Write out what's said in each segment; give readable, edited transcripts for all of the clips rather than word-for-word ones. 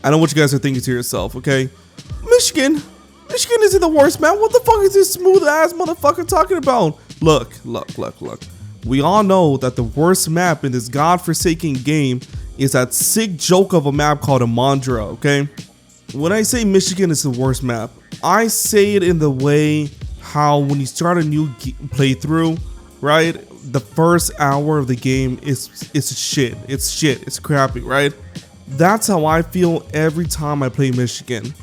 I know what you guys are thinking to yourself, okay? Michigan isn't the worst, man. What the fuck is this smooth ass motherfucker talking about? Look. We all know that the worst map in this godforsaken game is that sick joke of a map called Amandra, okay? When I say Michigan is the worst map, I say it in the way how when you start a new playthrough, right? The first hour of the game is shit. It's crappy, right? That's how I feel every time I play Michigan.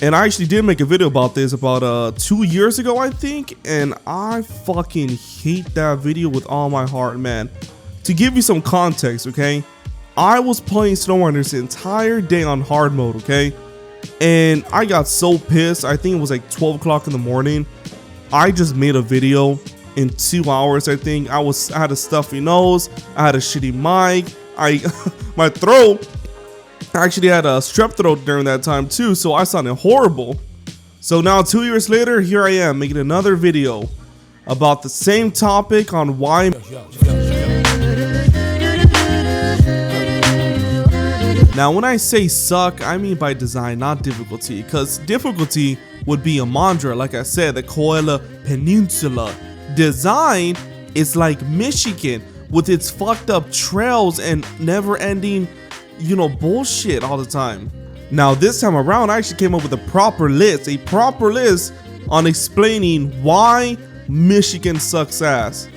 And I actually did make a video about this about 2 years ago, I think, and I fucking hate that video with all my heart, man. To give you some context, okay? I was playing SnowRunner this entire day on hard mode, okay? And I got so pissed. I think it was like 12 o'clock in the morning. I just made a video in 2 hours, I think. I had a stuffy nose, I had a shitty mic, my throat, I actually had a strep throat during that time too, so I sounded horrible. So now 2 years later, here I am making another video about the same topic on why. Now when I say suck, I mean by design, not difficulty, because difficulty would be Amandra, like I said, the Koala Peninsula. Design is like Michigan with its fucked up trails and never ending, you know, bullshit all the time. Now this time around, I actually came up with a proper list on explaining why Michigan sucks ass.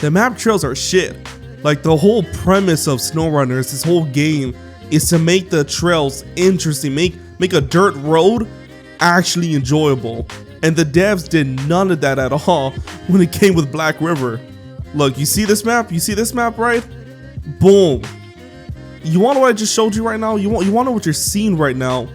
The map trails are shit. Like the whole premise of SnowRunners, this whole game, is to make the trails interesting, make a dirt road actually enjoyable. And the devs did none of that at all when it came with Black River. Look, you see this map? You see this map, right? Boom. You want to know what I just showed you right now? You want to know what you're seeing right now?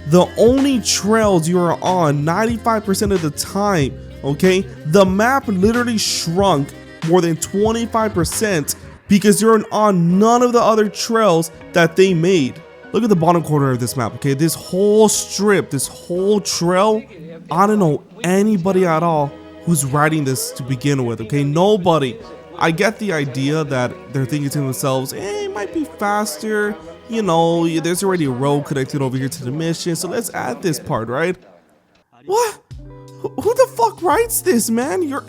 The only trails you are on 95% of the time, okay? The map literally shrunk more than 25% because you're on none of the other trails that they made. Look at the bottom corner of this map, okay? This whole strip, this whole trail, I don't know anybody at all who's riding this to begin with, okay? Nobody. I get the idea that they're thinking to themselves, it might be faster, you know, there's already a road connected over here to the mission, so let's add this part, right? What? Who the fuck writes this, man? You're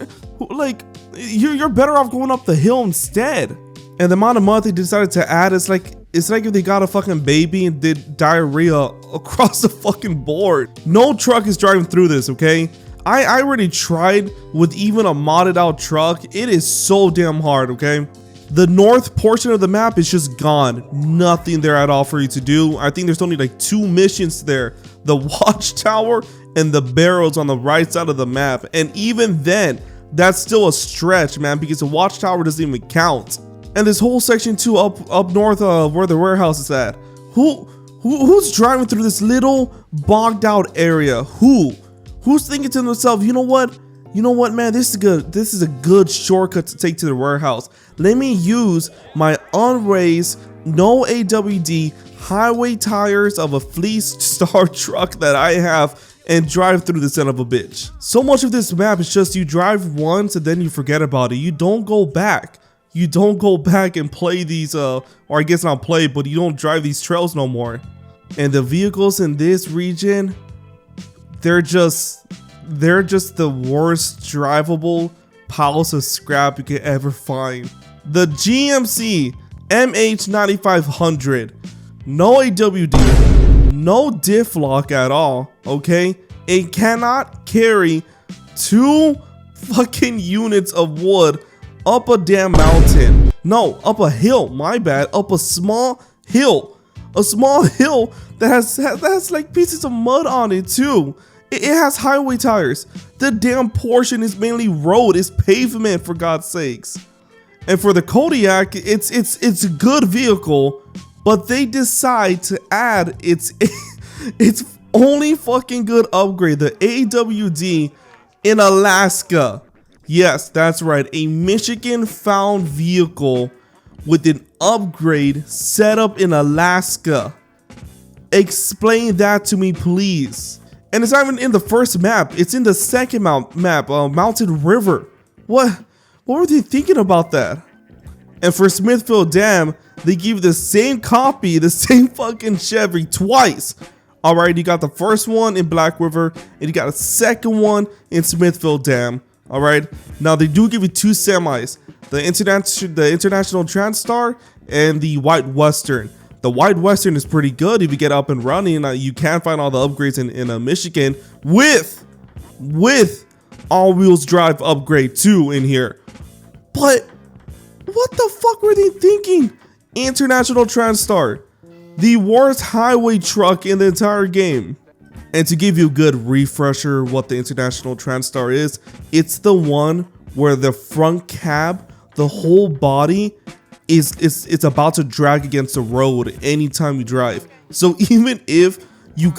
better off going up the hill instead. And the amount of mud they decided to add is like, it's like if they got a fucking baby and did diarrhea across the fucking board. No truck is driving through this, okay? I already tried with even a modded out truck. It is so damn hard, okay? The north portion of the map is just gone. Nothing there at all for you to do. I think there's only like 2 missions there. The watchtower and the barrels on the right side of the map. And even then, that's still a stretch, man, because the watchtower doesn't even count. And this whole section too up north of where the warehouse is at. Who's driving through this little bogged out area? Who's thinking to themselves, you know what, man, this is good. This is a good shortcut to take to the warehouse. Let me use my unraised, no AWD, highway tires of a fleeced star truck that I have and drive through the son of a bitch. So much of this map is just you drive once and then you forget about it. You don't go back. You don't go back and play these, or I guess not play, but you don't drive these trails no more. And the vehicles in this region, they're just the worst drivable piles of scrap you could ever find. The GMC MH9500, no AWD, no diff lock at all, okay? It cannot carry 2 fucking units of wood up a damn mountain. No, up a hill, my bad, up a small hill. A small hill that has like pieces of mud on it too. It has highway tires. The damn portion is mainly road, it's pavement, for God's sakes. And for the Kodiak, it's a good vehicle, but they decide to add its only fucking good upgrade, the AWD in Alaska. Yes, that's right, a Michigan found vehicle with an upgrade set up in Alaska. Explain that to me, please. And it's not even in the first map, it's in the second map, Mountain River. What were they thinking about that? And for Smithville Dam, they give you the same copy, the same fucking Chevy twice. Alright, you got the first one in Black River, and you got a second one in Smithville Dam. Alright, now they do give you two semis, the International Transstar and the White Western. The White Western is pretty good if you get up and running. You can find all the upgrades in Michigan with all-wheels drive upgrade too in here. But what the fuck were they thinking? International Transstar, the worst highway truck in the entire game. And to give you a good refresher what the International Transstar is, it's the one where the front cab, the whole body it's about to drag against the road anytime you drive. So even if you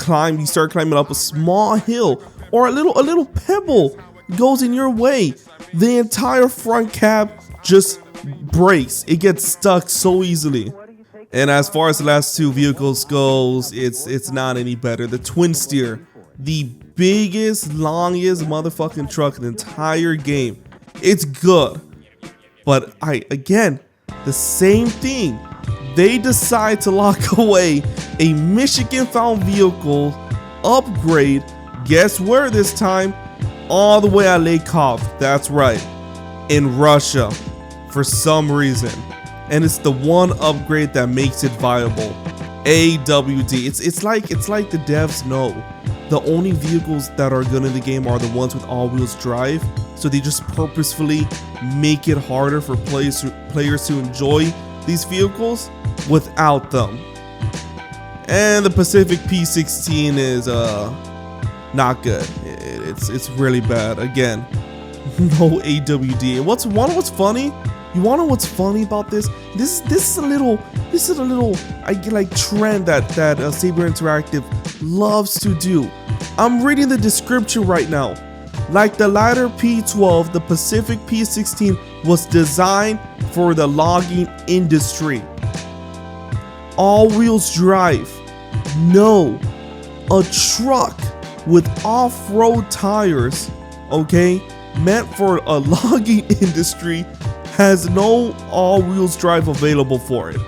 start climbing up a small hill or a little pebble goes in your way, the entire front cab just breaks. It gets stuck so easily. And as far as the last two vehicles goes, it's not any better. The Twin Steer, the biggest, longest motherfucking truck in the entire game. It's good. But again, the same thing. They decide to lock away a Michigan found vehicle upgrade. Guess where this time? All the way at Lake Kov. That's right. In Russia. For some reason. And it's the one upgrade that makes it viable. AWD. It's like the devs know the only vehicles that are good in the game are the ones with all-wheels drive. So they just purposefully make it harder for players to enjoy these vehicles without them. And the Pacific P16 is not good. It's really bad. Again, no AWD. And what's funny? You wanna know what's funny about this? This is a little trend that Saber Interactive loves to do. I'm reading the description right now. Like the latter P12, the Pacific P16 was designed for the logging industry. All-wheels drive. No. A truck with off-road tires, okay, meant for a logging industry, has no all-wheels drive available for it.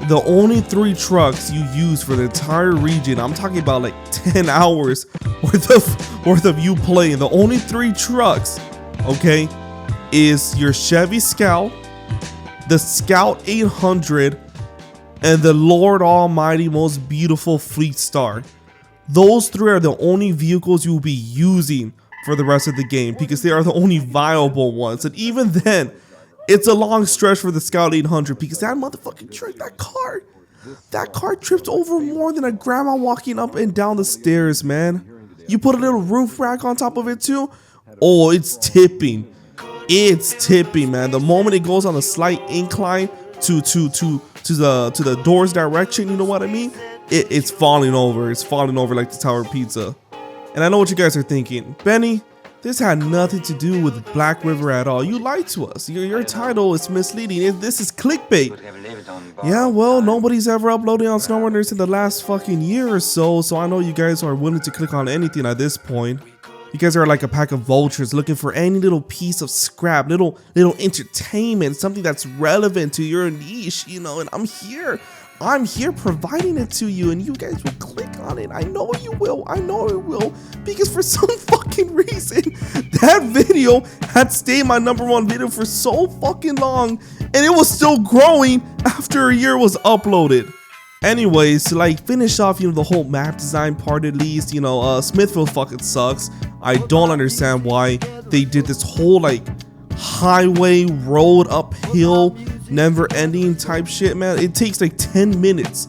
The only 3 trucks you use for the entire region, I'm talking about like 10 hours worth of you playing, the only 3 trucks, okay, is your Chevy Scout, the Scout 800, and the Lord Almighty most beautiful Fleet Star. Those 3 are the only vehicles you will be using for the rest of the game because they are the only viable ones. And even then, it's a long stretch for the Scout 800 because that motherfucking truck, that car tripped over more than a grandma walking up and down the stairs, man. You put a little roof rack on top of it too. Oh, it's tipping. It's tipping, man. The moment it goes on a slight incline to the door's direction, you know what I mean? It's falling over. It's falling over like the Tower Pizza. And I know what you guys are thinking. Benny, this had nothing to do with Black River at all. You lied to us. Your title is misleading. This is clickbait. Yeah, well, nobody's ever uploaded on SnowRunners in the last fucking year or so. So I know you guys are willing to click on anything at this point. You guys are like a pack of vultures looking for any little piece of scrap, little entertainment, something that's relevant to your niche, you know, and I'm here providing it to you, and you guys will click on it. I know you will. I know it will. Because for some fucking reason, that video had stayed my #1 video for so fucking long, and it was still growing after a year was uploaded. Anyways, to like finish off, the whole map design part at least, Smithville fucking sucks. I don't understand why they did this whole like highway road uphill never ending type shit, man. It takes like 10 minutes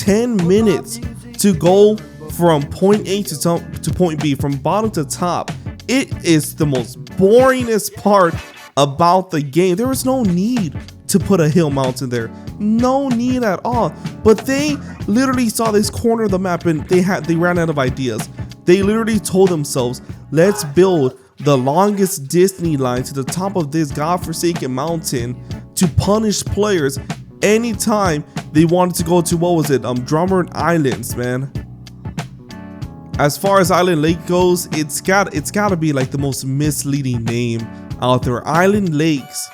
to go from point A to point B, from bottom to top. It is the most boringest part about the game. There was no need to put a hill mountain there, no need at all. But they literally saw this corner of the map and they ran out of ideas. They literally told themselves, let's build the longest Disney line to the top of this godforsaken mountain to punish players anytime they wanted to go to, Drummond Islands, man. As far as Island Lake goes, it's gotta be like the most misleading name out there. Island Lakes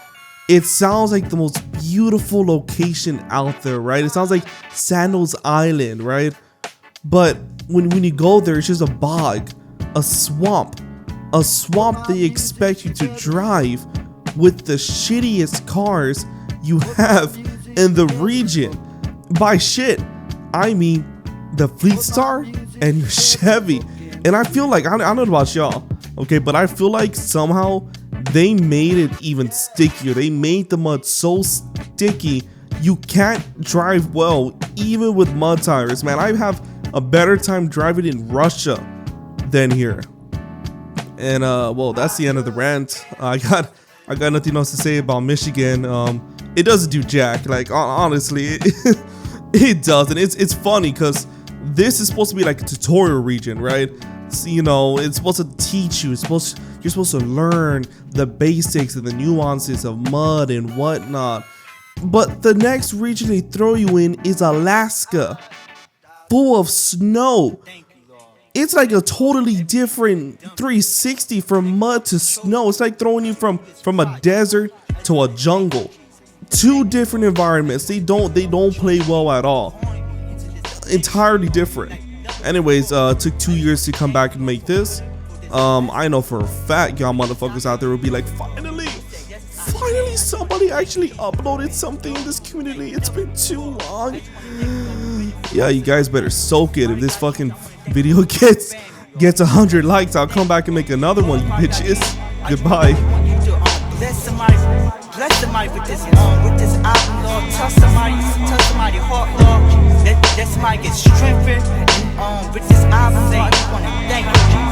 It sounds like the most beautiful location out there, right? It sounds like Sandals Island, right? But when you go there, it's just a bog, a swamp they expect you to drive with the shittiest cars you have in the region. By shit, I mean the Fleet Star and Chevy. And I feel like, I don't know about y'all, okay, but I feel like somehow they made it even stickier. They made the mud so sticky, you can't drive well, even with mud tires, man. I have a better time driving in Russia than here. And well, that's the end of the rant. I got nothing else to say about Michigan. It doesn't do jack. Like honestly, it doesn't. It's funny because this is supposed to be like a tutorial region, right? So, you know, it's supposed to teach you. You're supposed to learn the basics and the nuances of mud and whatnot. But the next region they throw you in is Alaska, full of snow. It's like a totally different 360 from mud to snow. It's like throwing you from a desert to a jungle. Two different environments. They don't play well at all. Entirely different. Anyways, took 2 years to come back and make this. I know for a fact y'all motherfuckers out there will be like, finally somebody actually uploaded something in this community. It's been too long. Yeah, you guys better soak it. If this fucking video gets 100 likes, I'll come back and make another one, you bitches. Goodbye. Bless somebody with this album, Lord. Touch somebody heart, Lord. Let somebody get strengthened. And with this album, they wanna thank you.